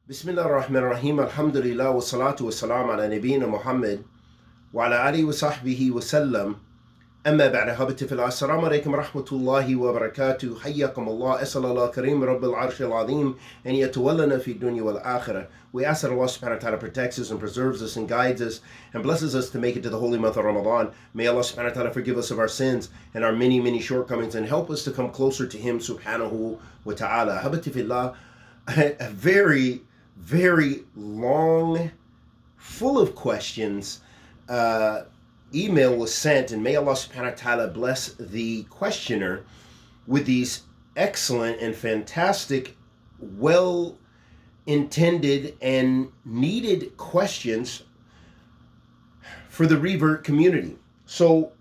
Bismillah ar-Rahman ar-Rahim, alhamdulillah, wa salatu wa salam ala nabiyyina Muhammad wa ala alihi wa sahbihi wa sallam. أما بعد أحبتي في الله السلام عليكم ورحمة الله وبركاته حياكم الله أسأل الله كريم رب العرش العظيم أن يتولنا في الدنيا والآخرة. We ask that Allah subhanahu wa ta'ala protects us and preserves us and guides us and blesses us to make it to the holy month of Ramadan. May Allah subhanahu wa ta'ala forgive us of our sins and our many shortcomings and help us to come closer to Him subhanahu wa ta'ala. أحبتي في الله, a very long, full of questions email was sent, and may Allah subhanahu wa ta'ala bless the questioner with these excellent and fantastic, well intended and needed questions for the Revert community. So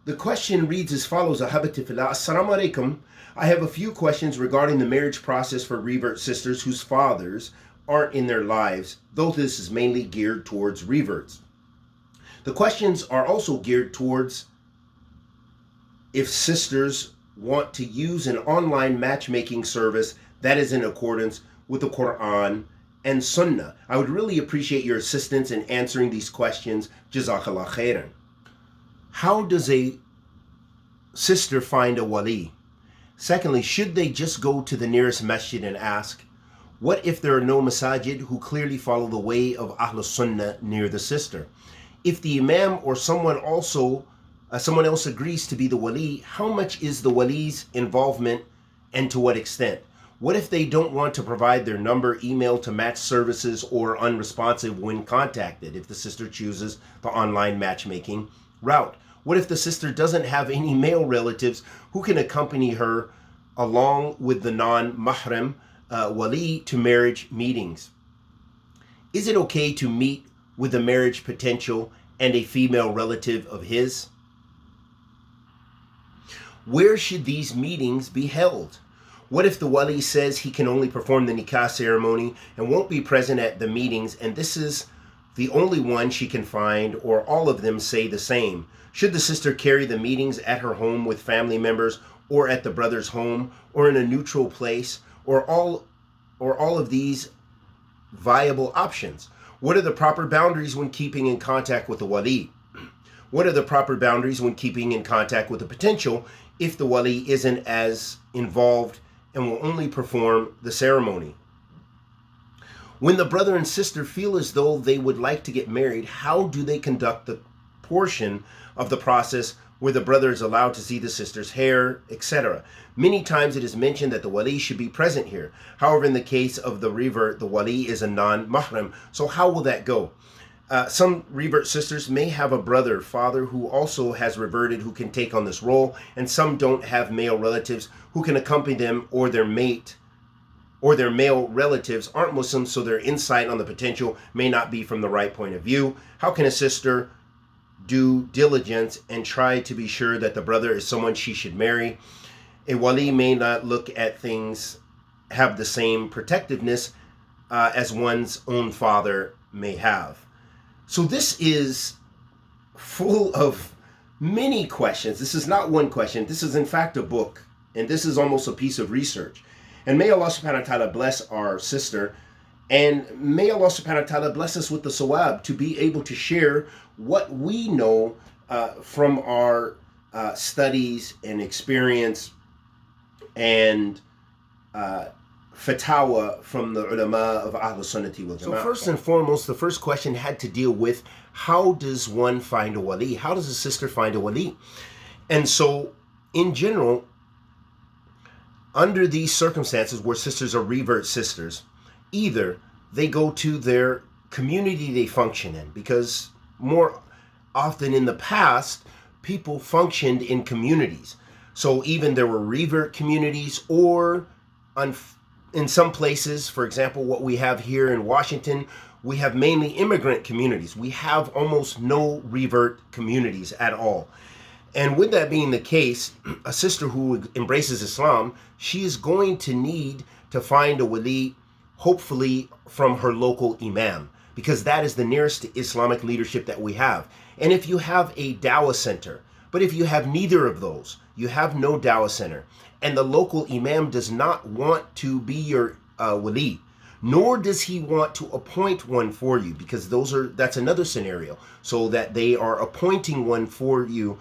the question reads as follows: Ahabati fillah, Assalamu alaikum. I have a few questions regarding the marriage process for Revert sisters whose fathers aren't in their lives, though this is mainly geared towards reverts. The questions are also geared towards if sisters want to use an online matchmaking service that is in accordance with the Quran and Sunnah. I would really appreciate your assistance in answering these questions. Jazakumullahu Khayran. How does a sister find a wali? Secondly, should they just go to the nearest masjid and ask? What if there are no masajid who clearly follow the way of Ahlus Sunnah near the sister? If the imam or someone else agrees to be the wali, how much is the wali's involvement and to what extent? What if they don't want to provide their number, email to match services, or unresponsive when contacted if the sister chooses the online matchmaking route? What if the sister doesn't have any male relatives who can accompany her along with the non-mahram wali to marriage meetings? Is it okay to meet with a marriage potential and a female relative of his? Where should these meetings be held? What if the wali says he can only perform the nikah ceremony and won't be present at the meetings, and this is the only one she can find, or all of them say the same? Should the sister carry the meetings at her home with family members, or at the brother's home, or in a neutral place, or all of these viable options? What are the proper boundaries when keeping in contact with the wali? What are the proper boundaries when keeping in contact with the potential if the wali isn't as involved and will only perform the ceremony? When the brother and sister feel as though they would like to get married, how do they conduct the portion of the process where the brother is allowed to see the sister's hair, etc.? Many times it is mentioned that the wali should be present here. However, in the case of the revert, the wali is a non-mahram. So how will that go? Some revert sisters may have a father who also has reverted who can take on this role, and some don't have male relatives who can accompany them, or their mate or their male relatives aren't Muslims, so their insight on the potential may not be from the right point of view. How can a sister do diligence and try to be sure that the brother is someone she should marry? A wali may not look at things, have the same protectiveness as one's own father may have. So this is full of many questions. This is not one question. This is in fact a book, and this is almost a piece of research. And may Allah subhanahu wa ta'ala bless our sister, and may Allah subhanahu wa ta'ala bless us with the sawab to be able to share what we know from our studies and experience and fatawa from the ulama of Ahlus Sunnah wal Jama'ah. So first and foremost, the first question had to deal with, how does one find a wali? How does a sister find a wali? And so in general, under these circumstances where sisters are revert sisters, either they go to their community they function in, because more often in the past, people functioned in communities. So even there were revert communities, or in some places, for example, what we have here in Washington, we have mainly immigrant communities. We have almost no revert communities at all. And with that being the case, a sister who embraces Islam, she is going to need to find a wali, hopefully from her local imam, because that is the nearest to Islamic leadership that we have. And if you have a dawah center, but if you have neither of those, you have no dawah center, and the local imam does not want to be your wali, nor does he want to appoint one for you, because that's another scenario, so that they are appointing one for you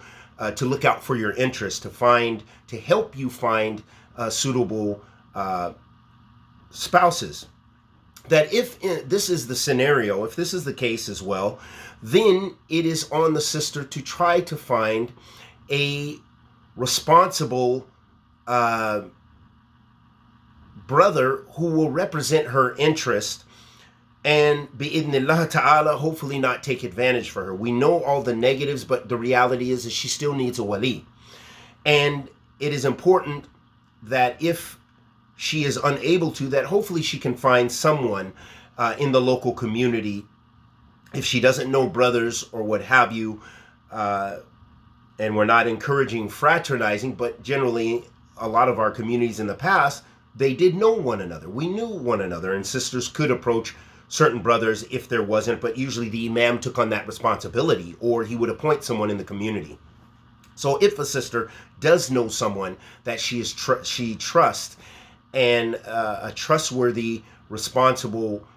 to look out for your interest, to help you find suitable spouses. That if this is the scenario, if this is the case as well, then it is on the sister to try to find a responsible brother who will represent her interest and bi'idhnillah ta'ala hopefully not take advantage for her. We know all the negatives, but the reality is that she still needs a wali. And it is important that if she is unable to, that hopefully she can find someone in the local community. If she doesn't know brothers or what have you, and we're not encouraging fraternizing, but generally a lot of our communities in the past, they did know one another. We knew one another, and sisters could approach certain brothers if there wasn't, but usually the imam took on that responsibility, or he would appoint someone in the community. So if a sister does know someone that she trusts, and a trustworthy, responsible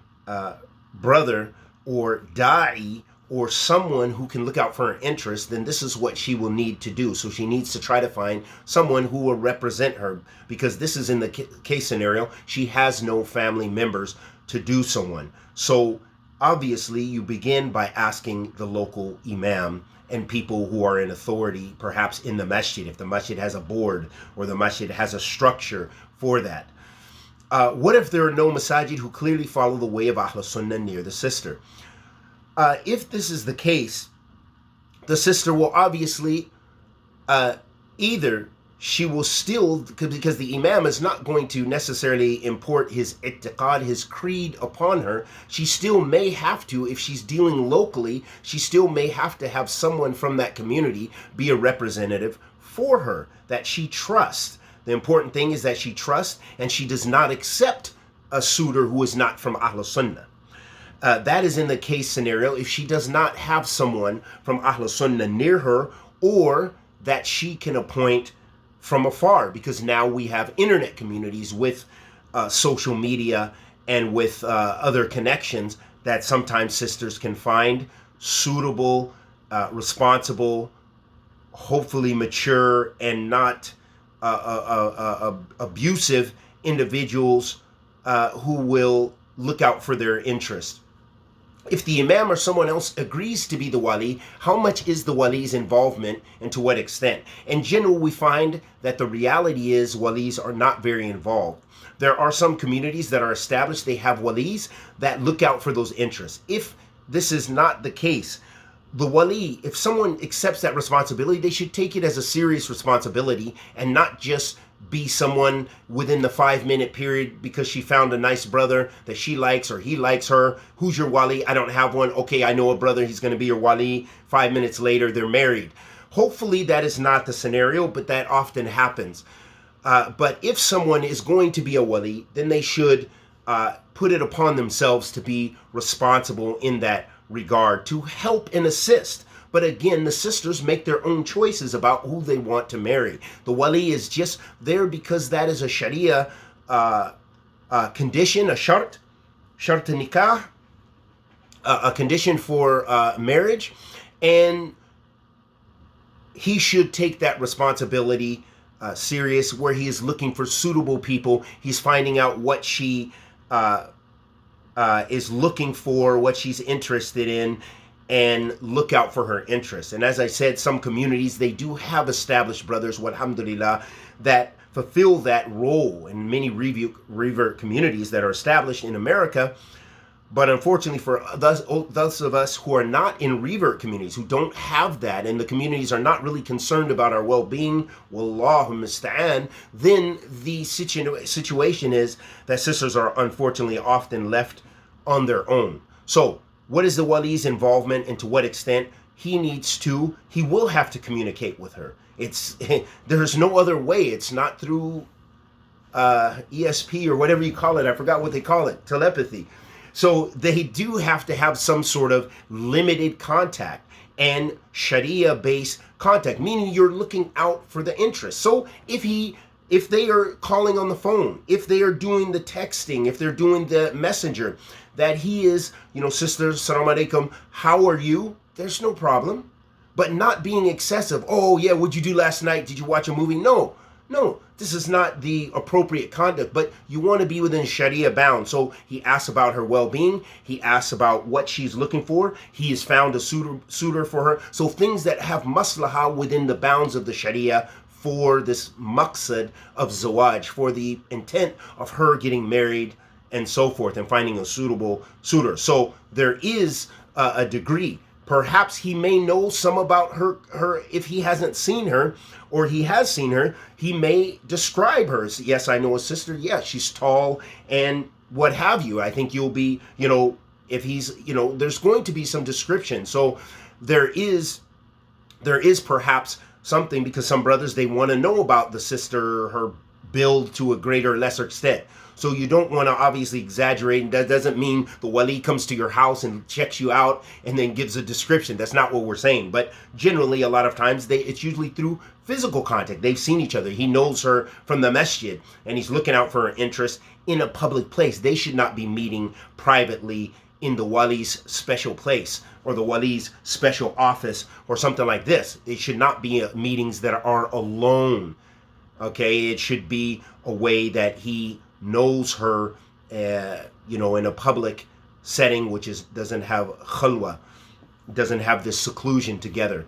brother or da'i, or someone who can look out for her interests, then this is what she will need to do. So she needs to try to find someone who will represent her, because this is in the case scenario, she has no family members to do someone. So obviously you begin by asking the local imam and people who are in authority, perhaps in the masjid, if the masjid has a board or the masjid has a structure for that. What if there are no masajid who clearly follow the way of Ahlus Sunnah near the sister? If this is the case, the sister will obviously either she will still, because the imam is not going to necessarily import his i'tiqad, his creed upon her, she still may have to, if she's dealing locally, she still may have to have someone from that community be a representative for her that she trusts. The important thing is that she trusts and she does not accept a suitor who is not from Ahlus Sunnah. That is in the case scenario if she does not have someone from Ahlus Sunnah near her, or that she can appoint from afar, because now we have internet communities with social media and with other connections that sometimes sisters can find suitable, responsible, hopefully mature and not abusive individuals who will look out for their interest. If the imam or someone else agrees to be the wali, how much is the wali's involvement and to what extent? In general, we find that the reality is walis are not very involved. There are some communities that are established, they have walis that look out for those interests. If this is not the case, the wali, if someone accepts that responsibility, they should take it as a serious responsibility and not just be someone within the 5-minute period because she found a nice brother that she likes or he likes her. Who's your wali? I don't have one. Okay, I know a brother, he's going to be your wali. 5 minutes later, they're married. Hopefully that is not the scenario, but that often happens. But if someone is going to be a wali, then they should put it upon themselves to be responsible in that regard, to help and assist. But again, the sisters make their own choices about who they want to marry. The wali is just there because that is a sharia condition, a shart nikah, a condition for marriage, and he should take that responsibility serious, where he is looking for suitable people. He's finding out what she is looking for, what she's interested in, and look out for her interests. And as I said, some communities, they do have established brothers, alhamdulillah, that fulfill that role in many revert communities that are established in America. But unfortunately for those of us who are not in revert communities, who don't have that, and the communities are not really concerned about our well-being, wallahu musta'an, then the situation is that sisters are unfortunately often left on their own. So what is the wali's involvement, and to what extent? He will have to communicate with her. There's no other way. It's not through ESP or whatever you call it. I forgot what they call it, telepathy. So they do have to have some sort of limited contact and Sharia-based contact, meaning you're looking out for the interest. So if he if they are calling on the phone, if they are doing the texting, if they're doing the messenger, that he is, sister, salam alaikum, how are you? There's no problem. But not being excessive. Oh, yeah, what'd you do last night? Did you watch a movie? No, this is not the appropriate conduct, but you want to be within Sharia bounds. So he asks about her well-being. He asks about what she's looking for. He has found a suitor for her. So things that have maslahah within the bounds of the Sharia for this maqsad of zawaj, for the intent of her getting married and so forth and finding a suitable suitor. So there is a degree. Perhaps he may know some about her if he hasn't seen her, or he has seen her, he may describe her. Yes, I know a sister. Yes, she's tall and what have you. I think you'll be, if he's, there's going to be some description. So there is perhaps something, because some brothers, they want to know about the sister, her build to a greater or lesser extent. So you don't want to obviously exaggerate, and that doesn't mean the wali comes to your house and checks you out and then gives a description. That's not what we're saying. But generally, a lot of times, it's usually through physical contact. They've seen each other. He knows her from the masjid, and he's looking out for her interest in a public place. They should not be meeting privately in the wali's special place or the wali's special office or something like this. It should not be meetings that are alone. Okay, it should be a way that he knows her, in a public setting, which doesn't have khalwa, doesn't have this seclusion together.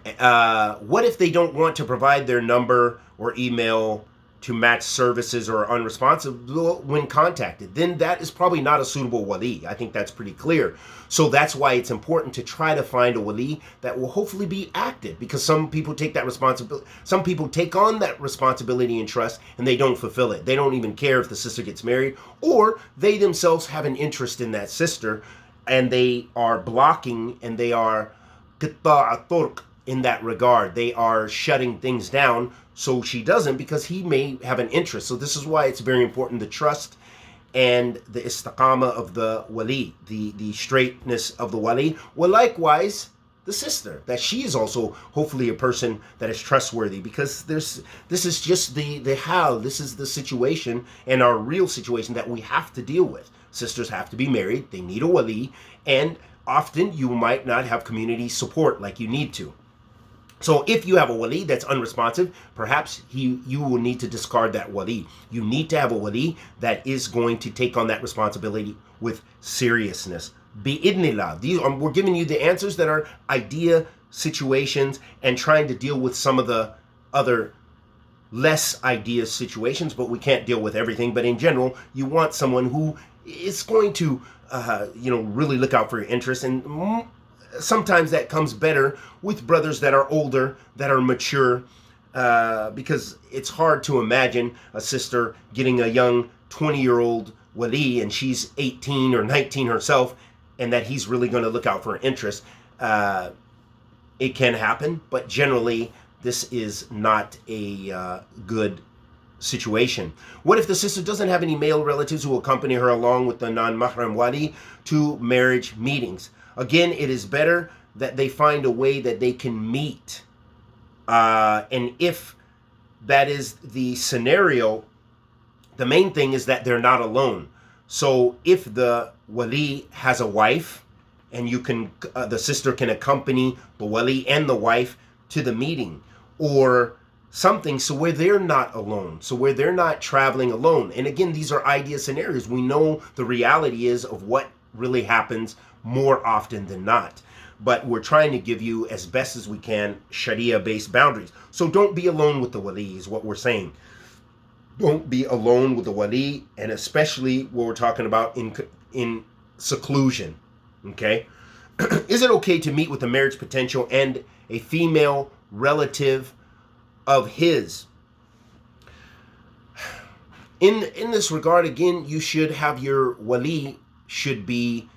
What if they don't want to provide their number or email to match services or are unresponsive when contacted? Then that is probably not a suitable wali. I think that's pretty clear. So that's why it's important to try to find a wali that will hopefully be active, because some people take that responsibility. Some people take on that responsibility and trust, and they don't fulfill it. They don't even care if the sister gets married, or they themselves have an interest in that sister, and they are blocking, and they are qita'a turq in that regard. They are shutting things down so she doesn't, because he may have an interest. So this is why it's very important, the trust and the istiqamah of the wali, the straightness of the wali. Well, likewise, the sister, that she is also hopefully a person that is trustworthy, because this is just the how, this is the situation and our real situation that we have to deal with. Sisters have to be married, they need a wali, and often you might not have community support like you need to. So if you have a wali that's unresponsive, perhaps you will need to discard that wali. You need to have a wali that is going to take on that responsibility with seriousness. Bi'idnillah. We're giving you the answers that are idea situations and trying to deal with some of the other less idea situations, but we can't deal with everything. But in general, you want someone who is going to, really look out for your interests. And sometimes that comes better with brothers that are older, that are mature, because it's hard to imagine a sister getting a young 20-year-old wali and she's 18 or 19 herself, and that he's really going to look out for her interests. It can happen, but generally this is not a good situation. What if the sister doesn't have any male relatives who accompany her along with the non-mahram wali to marriage meetings? Again, it is better that they find a way that they can meet. And if that is the scenario, the main thing is that they're not alone. So if the wali has a wife, and the sister can accompany the wali and the wife to the meeting, or something, so where they're not alone, so where they're not traveling alone. And again, these are idea scenarios. We know the reality is of what really happens more often than not. But we're trying to give you, as best as we can, Sharia-based boundaries. So don't be alone with the wali is what we're saying. Don't be alone with the wali, and especially what we're talking about in seclusion. Okay? Is it okay to meet with the marriage potential and a female relative of his? In this regard, again, you should have your wali should be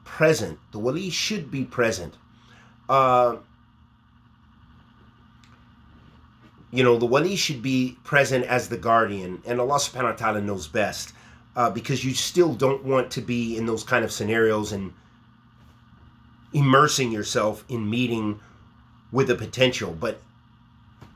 present. The wali should be present. The wali should be present as the guardian, and Allah subhanahu wa ta'ala knows best, because you still don't want to be in those kind of scenarios and immersing yourself in meeting with the potential. But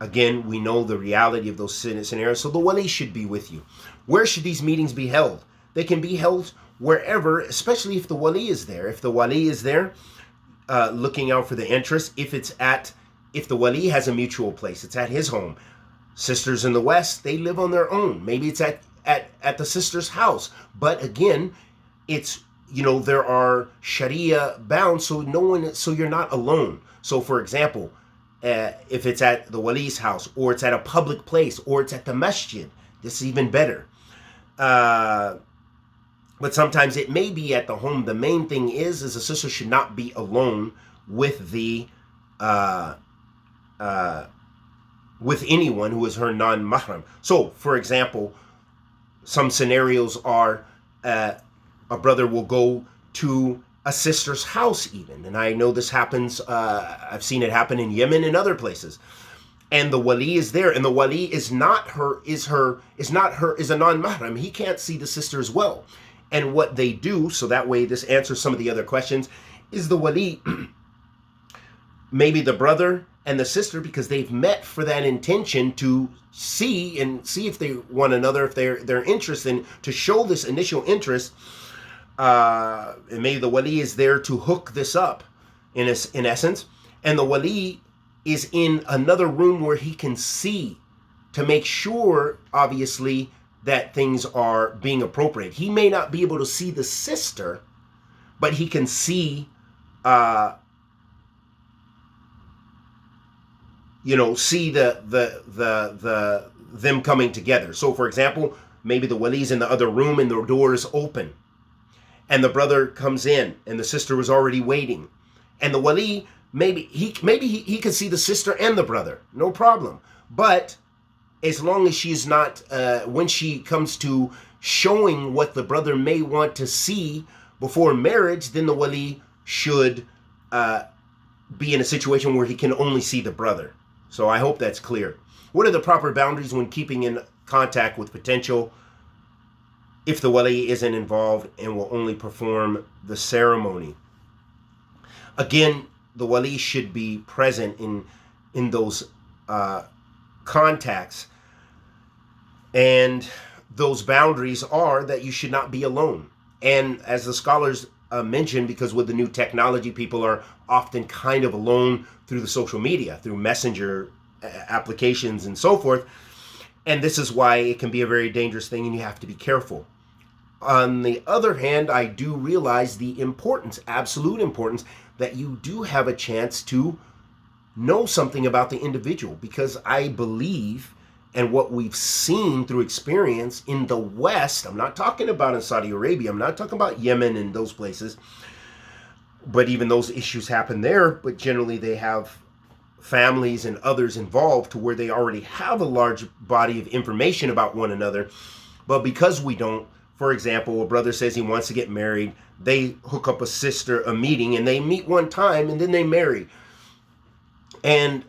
Again, we know the reality of those scenarios, so the wali should be with you. Where should these meetings be held? They can be held wherever, especially if the wali is there. If the wali is there, looking out for the interest, if the wali has a mutual place, it's at his home. Sisters in the West, they live on their own. Maybe it's at the sister's house. But again, it's, there are Sharia bound, so you're not alone. So for example, if it's at the wali's house, or it's at a public place, or it's at the masjid, this is even better. But sometimes it may be at the home. The main thing is a sister should not be alone with with anyone who is her non-mahram. So, for example, some scenarios are a brother will go to a sister's house even, and I know this happens. I've seen it happen in Yemen and other places. And the wali is there, and the wali is a non-mahram. He can't see the sister as well. And what they do, so that way this answers some of the other questions, is the wali, maybe the brother and the sister, because they've met for that intention to see if they want another, if they're interested in, to show this initial interest. And maybe the wali is there to hook this up in essence, and the wali is in another room where he can see to make sure, obviously, that things are being appropriate. He may not be able to see the sister, but he can see see them coming together. So for example, maybe the wali's in the other room and the door is open, and the brother comes in and the sister was already waiting, and the wali maybe he can see the sister and the brother, no problem. But as long as she's not, when she comes to showing what the brother may want to see before marriage, then the wali should be in a situation where he can only see the brother. So I hope that's clear. What are the proper boundaries when keeping in contact with potential if the wali isn't involved and will only perform the ceremony? Again, the wali should be present in those contacts, and those boundaries are that you should not be alone. And as the scholars mentioned, because with the new technology, people are often kind of alone through the social media, through messenger applications and so forth, and this is why it can be a very dangerous thing, and you have to be careful. On the other hand, I do realize the importance, absolute importance, that you do have a chance to know something about the individual, because I believe, and what we've seen through experience in the West, I'm not talking about in Saudi Arabia, I'm not talking about Yemen and those places, but even those issues happen there, but generally they have families and others involved to where they already have a large body of information about one another. But because we don't, for example, a brother says he wants to get married, they hook up a meeting, and they meet one time and then they marry. And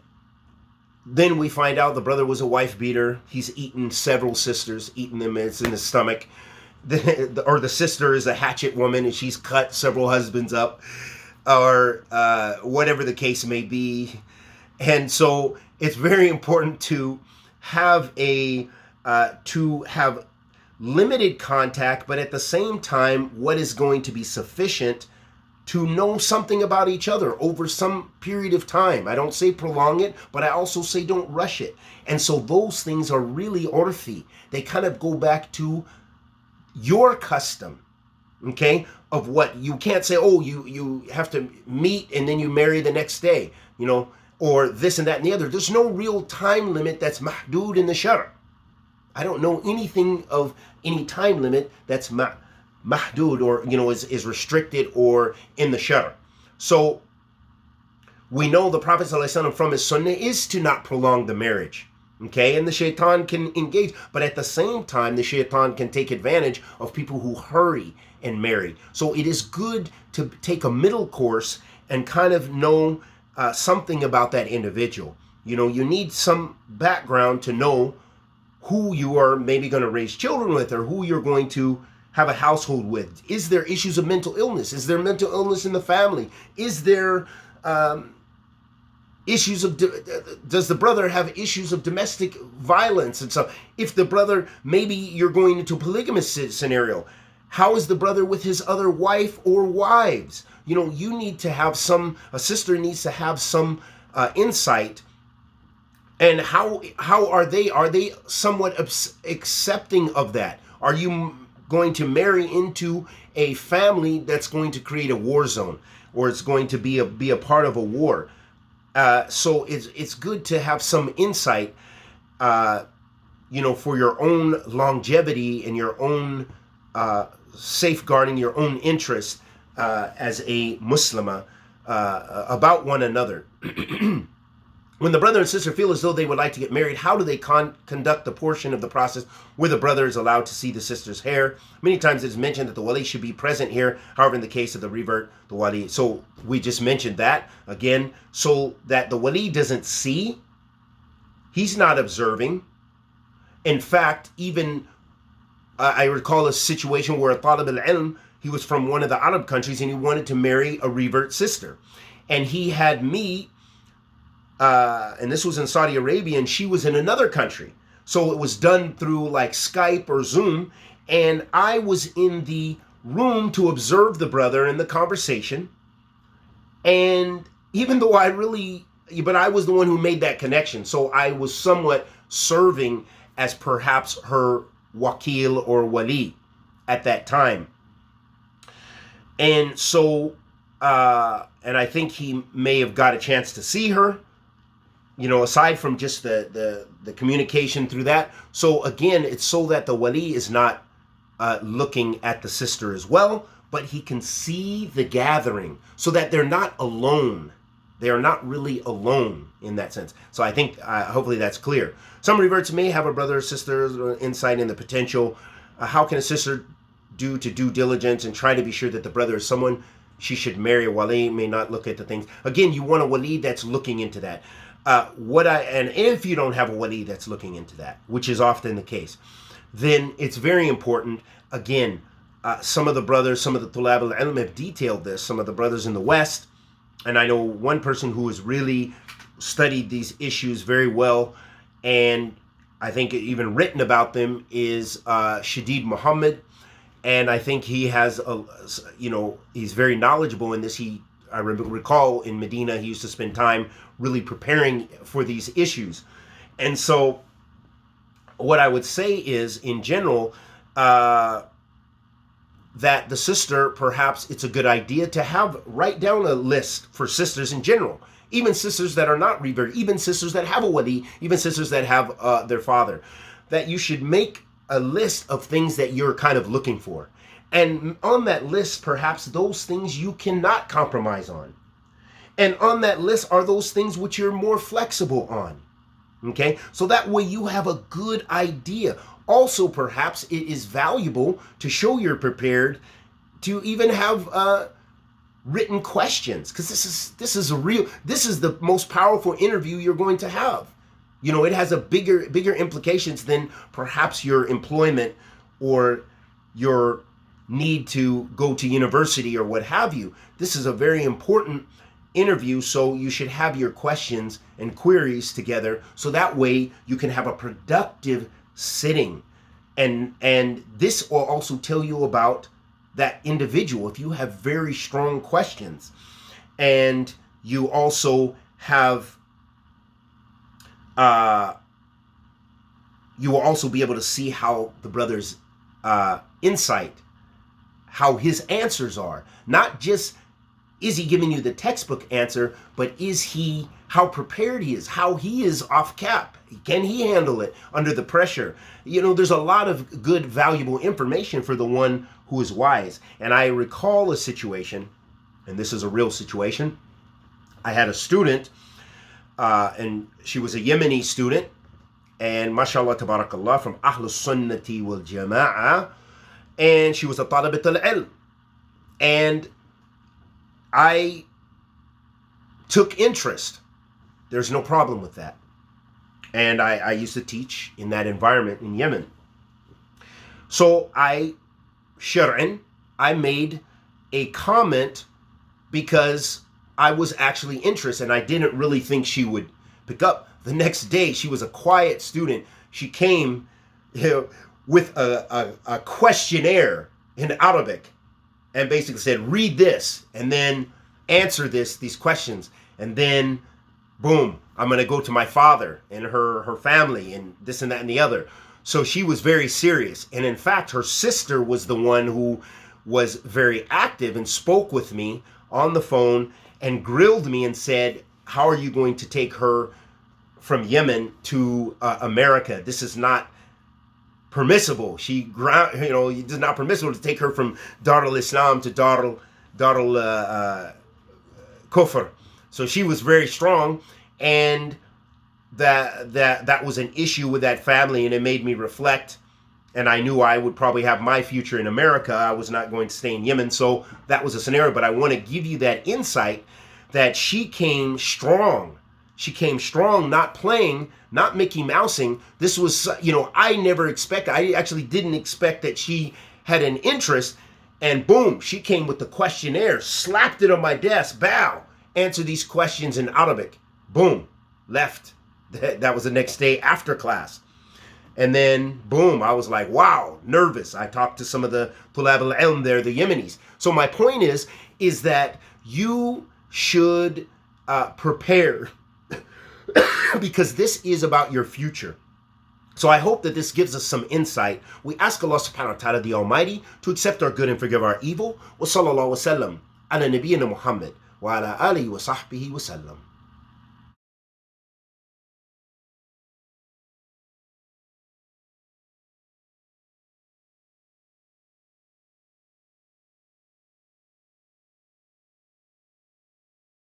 then we find out the brother was a wife beater. He's eaten several sisters, eaten them, it's in his stomach. Or the sister is a hatchet woman and she's cut several husbands up, or whatever the case may be. And so it's very important to have limited contact, but at the same time, what is going to be sufficient to know something about each other over some period of time. I don't say prolong it, but I also say don't rush it. And so those things are really orfi. They kind of go back to your custom, okay, of what you can't say, oh, you have to meet and then you marry the next day, or this and that and the other. There's no real time limit that's mahdud in the shara. I don't know anything of any time limit that's mahdud, or is restricted or in the shara. So we know the Prophet ﷺ from his sunnah is to not prolong the marriage, okay? And the shaitan can engage, but at the same time the shaitan can take advantage of people who hurry and marry. So it is good to take a middle course and kind of know something about that individual. You need some background to know who you are maybe going to raise children with, or who you're going to have a household with. Is there issues of mental illness? Is there mental illness in the family? Is there issues of, does the brother have issues of domestic violence and stuff? If the brother, maybe you're going into a polygamous scenario, how is the brother with his other wife or wives? You know, you need to have a sister needs to have some insight. And how are they somewhat accepting of that? Are you going to marry into a family that's going to create a war zone, or it's going to be a part of a war? So it's good to have some insight, for your own longevity and your own safeguarding your own interest as a Muslimah about one another. When the brother and sister feel as though they would like to get married, how do they conduct the portion of the process where the brother is allowed to see the sister's hair? Many times it is mentioned that the Wali should be present here. However, in the case of the Revert, the Wali, so we just mentioned that again, so that the Wali doesn't see, he's not observing. In fact, even I recall a situation where a Talib al-Ilm, he was from one of the Arab countries and he wanted to marry a Revert sister. And he had me, and this was in Saudi Arabia, and she was in another country. So it was done through like Skype or Zoom. And I was in the room to observe the brother in the conversation. And even though but I was the one who made that connection. So I was somewhat serving as perhaps her wakil or wali at that time. And so, and I think he may have got a chance to see her, aside from just the communication through that. So again, it's so that the wali is not looking at the sister as well, but he can see the gathering so that they're not alone. They are not really alone in that sense. So I think hopefully that's clear. Some reverts may have a brother or sister insight in the potential. How can a sister do due diligence and try to be sure that the brother is someone she should marry? A wali may not look at the things. Again, you want a wali that's looking into that. And if you don't have a wali that's looking into that, which is often the case, then it's very important. Again, some of the brothers, some of the Tulab al-Ilm have detailed this, some of the brothers in the West, and I know one person who has really studied these issues very well, and I think even written about them, is Shadid Muhammad, and I think he has, he's very knowledgeable in this. I recall in Medina, he used to spend time really preparing for these issues. And so what I would say is, in general, that the sister, perhaps it's a good idea to write down a list for sisters in general, even sisters that are not revered, even sisters that have a wali, even sisters that have their father, that you should make a list of things that you're kind of looking for. And on that list, perhaps those things you cannot compromise on. And on that list are those things which you're more flexible on. Okay? So that way you have a good idea. Also, perhaps it is valuable to show you're prepared to even have written questions, because this is the most powerful interview you're going to have. It has a bigger implications than perhaps your employment or your need to go to university or what have you. This is a very important interview, so you should have your questions and queries together, so that way you can have a productive sitting. And this will also tell you about that individual if you have very strong questions. And you also have you will also be able to see how the brother's insight, how his answers are. Not just is he giving you the textbook answer, but how prepared he is, how he is off cap. Can he handle it under the pressure? There's a lot of good, valuable information for the one who is wise. And I recall a situation, and this is a real situation. I had a student, and she was a Yemeni student, and mashallah, tabarakallah, from Ahlus Sunnah wal Jama'ah, and she was a Talibat al-Ilm. And I took interest. There's no problem with that. And I used to teach in that environment in Yemen. So I made a comment because I was actually interested, and I didn't really think she would pick up. The next day, she was a quiet student. She came with a questionnaire in Arabic and basically said, read this and then answer these questions. And then, boom, I'm going to go to my father and her family and this and that and the other. So she was very serious. And in fact, her sister was the one who was very active and spoke with me on the phone and grilled me and said, how are you going to take her from Yemen to America? This is not permissible. It is not permissible to take her from Dar al-Islam to Dar al-Kufr. So she was very strong, and that was an issue with that family, and it made me reflect. And I knew I would probably have my future in America. I was not going to stay in Yemen. So that was a scenario. But I want to give you that insight that she came strong. She came strong, not playing, not Mickey Mousing. This was, I never expected, I actually didn't expect that she had an interest. And boom, she came with the questionnaire, slapped it on my desk, bow, answer these questions in Arabic. Boom, left. That was the next day after class. And then, boom, I was like, wow, nervous. I talked to some of the Tulab al-Ilm there, the Yemenis. So my point is that you should prepare because this is about your future. So I hope that this gives us some insight. We ask Allah subhanahu wa ta'ala, the Almighty, to accept our good and forgive our evil. Wa sallallahu wa sallam ala nabiyyina Muhammad wa ala alihi wa sahbihi wa sallam.